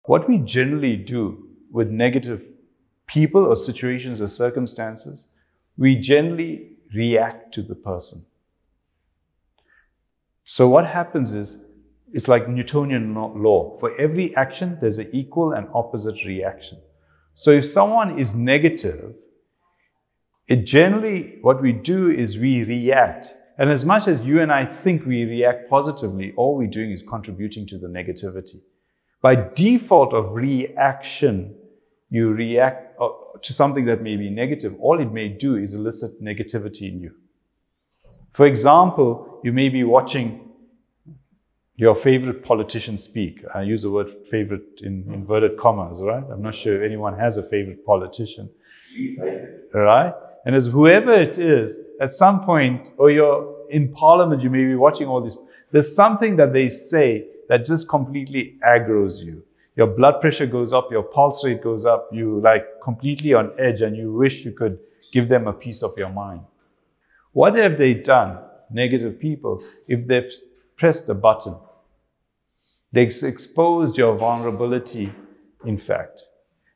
What we generally do with negative people or situations or circumstances, we generally react to the person. So what happens is, it's like Newtonian law. For every action, there's an equal and opposite reaction. So if someone is negative, what we do is we react. And as much as you and I think we react positively, all we're doing is contributing to the negativity. By default of reaction, you react to something that may be negative. All it may do is elicit negativity in you. For example, you may be watching your favorite politician speak. I use the word favorite in inverted commas, right? I'm not sure if anyone has a favorite politician. Right? And as whoever it is, at some point, or you're in parliament, you may be watching all this. There's something that they say that just completely aggroes you. Your blood pressure goes up, your pulse rate goes up, you like completely on edge and you wish you could give them a piece of your mind. What have they done, negative people, if they've pressed a button? They've exposed your vulnerability, in fact,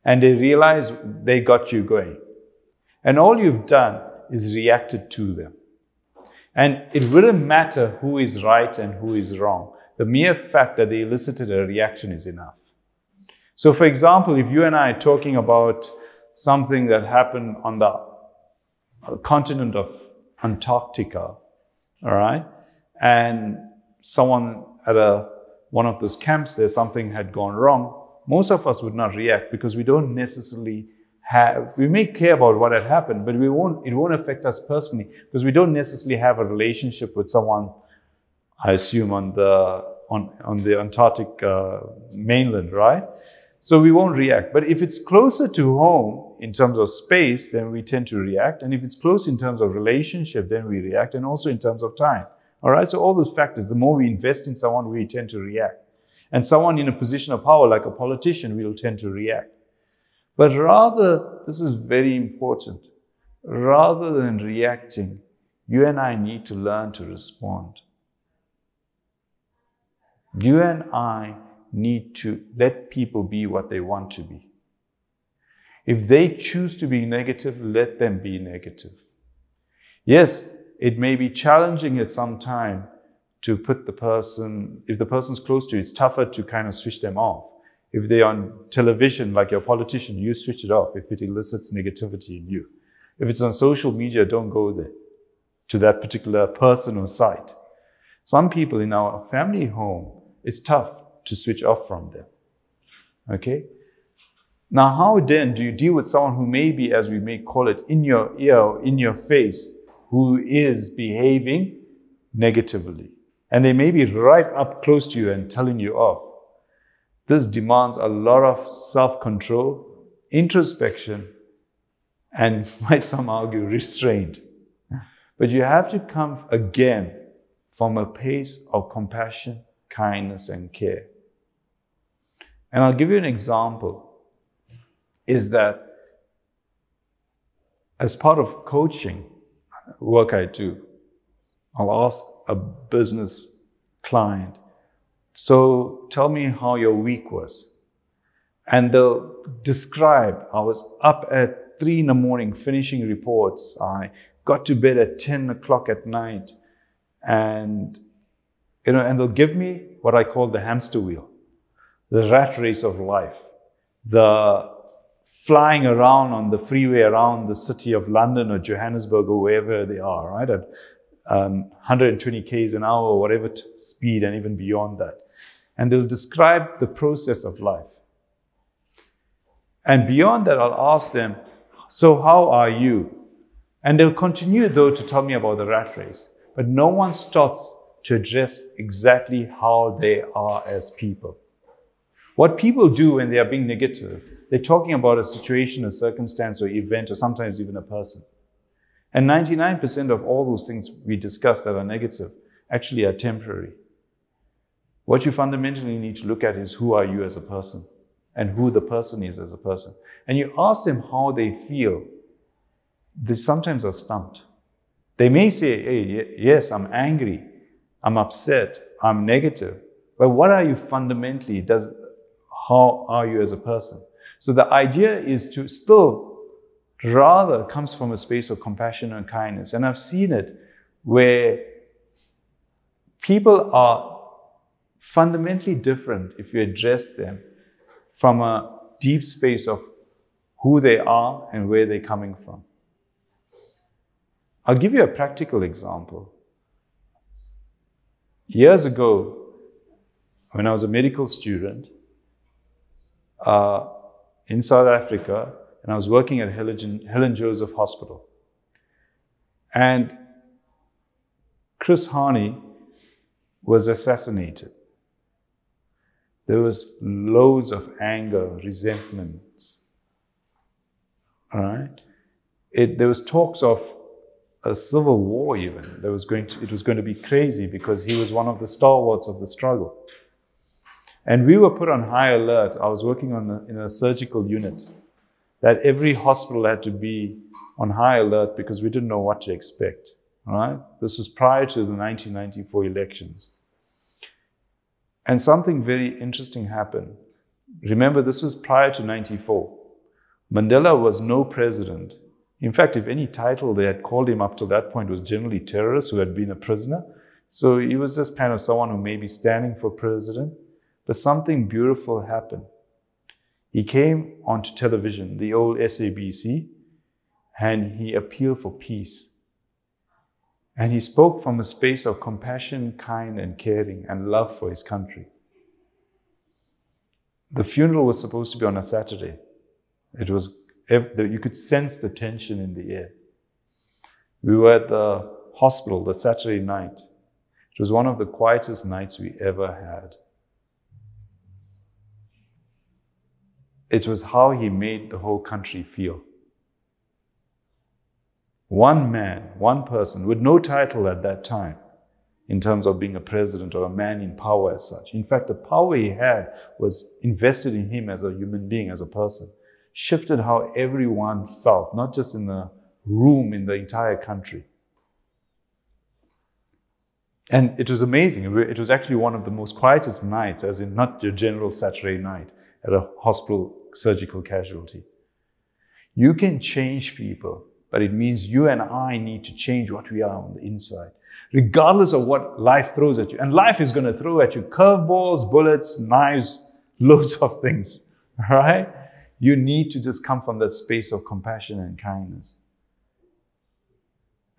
and they realize they got you going. And all you've done is reacted to them. And it wouldn't matter who is right and who is wrong. The mere fact that they elicited a reaction is enough. So for example, if you and I are talking about something that happened on the continent of Antarctica, all right, and someone at one of those camps there, something had gone wrong, most of us would not react because we don't necessarily we may care about what had happened, but it won't affect us personally because we don't necessarily have a relationship with someone, I assume, on the Antarctic mainland, right? So we won't react. But if it's closer to home in terms of space, then we tend to react. And if it's close in terms of relationship, then we react, and also in terms of time. All right, so all those factors, the more we invest in someone, we tend to react. And someone in a position of power, like a politician, will tend to react. But rather, this is very important, rather than reacting, you and I need to learn to respond. You and I need to let people be what they want to be. If they choose to be negative, let them be negative. Yes, it may be challenging at some time to put the person, if the person's close to you, it's tougher to kind of switch them off. If they're on television, like your politician, you switch it off if it elicits negativity in you. If it's on social media, don't go there to that particular person or site. Some people in our family home, it's tough to switch off from them. Okay? Now, how then do you deal with someone who may be, as we may call it, in your ear or in your face, who is behaving negatively? And they may be right up close to you and telling you off. This demands a lot of self-control, introspection, and might some argue restraint. But you have to come again from a place of compassion, kindness, and care. And I'll give you an example, is that as part of coaching work I do, I'll ask a business client, so tell me how your week was. And they'll describe, I was up at 3 in the morning finishing reports. I got to bed at 10 o'clock at night. And, and they'll give me what I call the hamster wheel, the rat race of life, the flying around on the freeway around the city of London or Johannesburg or wherever they are, right? At 120 k's an hour or whatever speed and even beyond that. And they'll describe the process of life. And beyond that, I'll ask them, so how are you? And they'll continue though to tell me about the rat race. But no one stops to address exactly how they are as people. What people do when they are being negative, they're talking about a situation, a circumstance, or event, or sometimes even a person. And 99% of all those things we discuss that are negative actually are temporary. What you fundamentally need to look at is who are you as a person and who the person is as a person. And you ask them how they feel. They sometimes are stumped. They may say, hey, yes, I'm angry, I'm upset, I'm negative. But what are you fundamentally? how are you as a person? So the idea is to still rather comes from a space of compassion and kindness. And I've seen it where people are fundamentally different if you address them from a deep space of who they are and where they're coming from. I'll give you a practical example. Years ago, when I was a medical student in South Africa, and I was working at Helen Joseph Hospital. And Chris Hani was assassinated. There was loads of anger, resentments. All right? There was talks of a civil war even. It was going to be crazy because he was one of the stalwarts of the struggle. And we were put on high alert. I was working in a surgical unit that every hospital had to be on high alert because we didn't know what to expect. All right? This was prior to the 1994 elections. And something very interesting happened. Remember, this was prior to 94. Mandela was no president. In fact, if any title they had called him up to that point was generally terrorist who had been a prisoner. So he was just kind of someone who may be standing for president. But something beautiful happened. He came onto television, the old SABC, and he appealed for peace. And he spoke from a space of compassion, kind and caring and love for his country. The funeral was supposed to be on a Saturday. You could sense the tension in the air. We were at the hospital the Saturday night. It was one of the quietest nights we ever had. It was how he made the whole country feel. One man, one person, with no title at that time, in terms of being a president or a man in power as such. In fact, the power he had was invested in him as a human being, as a person. Shifted how everyone felt, not just in the room, in the entire country. And it was amazing. It was actually one of the most quietest nights, as in not your general Saturday night at a hospital surgical casualty. You can change people, but it means you and I need to change what we are on the inside, regardless of what life throws at you. And life is going to throw at you curveballs, bullets, knives, loads of things, all right? You need to just come from that space of compassion and kindness.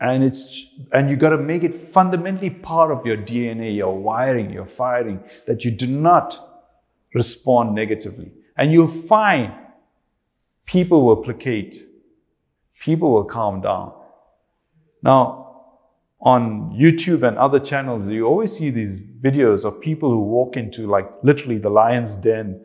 And you got to make it fundamentally part of your DNA, your wiring, your firing, that you do not respond negatively. And you'll find people will placate. People will calm down. Now, on YouTube and other channels, you always see these videos of people who walk into like literally the lion's den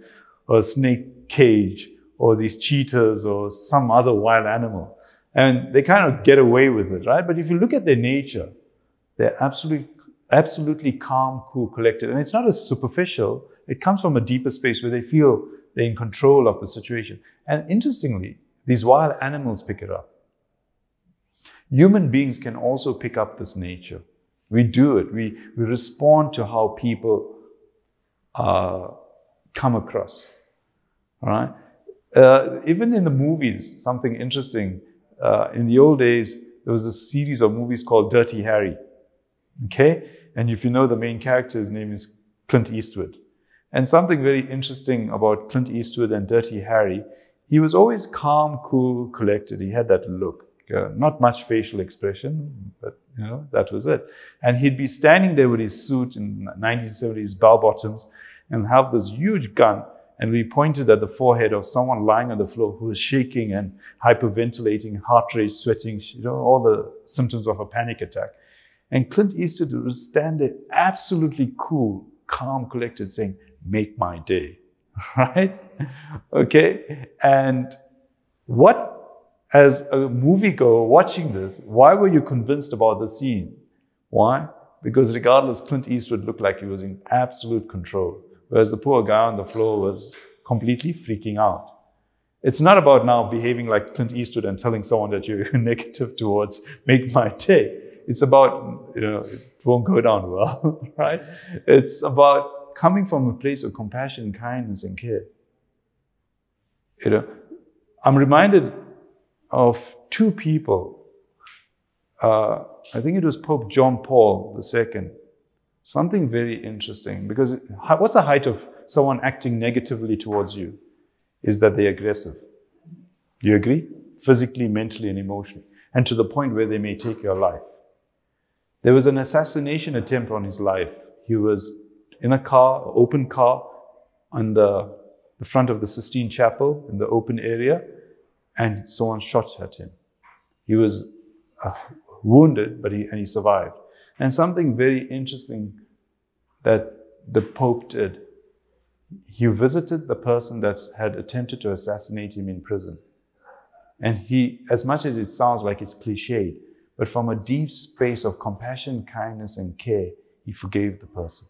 or a snake cage or these cheetahs or some other wild animal. And they kind of get away with it, right? But if you look at their nature, they're absolutely calm, cool, collected. And it's not as superficial. It comes from a deeper space where they feel they're in control of the situation. And interestingly, these wild animals pick it up. Human beings can also pick up this nature. We do it. We respond to how people come across. All right? Even in the movies, something interesting. In the old days, there was a series of movies called Dirty Harry. Okay? And if you know the main character, his name is Clint Eastwood. And something very interesting about Clint Eastwood and Dirty Harry, he was always calm, cool, collected. He had that look. Not much facial expression, but that was it. And he'd be standing there with his suit in 1970s bell bottoms and have this huge gun and be pointed at the forehead of someone lying on the floor who was shaking and hyperventilating, heart rate, sweating, all the symptoms of a panic attack. And Clint Eastwood would stand there absolutely cool, calm, collected, saying, "Make my day," right? Okay. And as a moviegoer watching this, why were you convinced about the scene? Why? Because regardless, Clint Eastwood looked like he was in absolute control, whereas the poor guy on the floor was completely freaking out. It's not about now behaving like Clint Eastwood and telling someone that you're negative towards "make my day." It's about, it won't go down well, right? It's about coming from a place of compassion, kindness, and care. You know, I'm reminded of two people. I think it was Pope John Paul II. Something very interesting, because what's the height of someone acting negatively towards you? Is that they're aggressive. Do you agree? Physically, mentally, and emotionally. And to the point where they may take your life. There was an assassination attempt on his life. He was in a car, open car, on the front of the Sistine Chapel in the open area, and someone shot at him. He was wounded, but he survived. And something very interesting that the Pope did, he visited the person that had attempted to assassinate him in prison. And he, as much as it sounds like it's cliched, but from a deep space of compassion, kindness, and care, he forgave the person.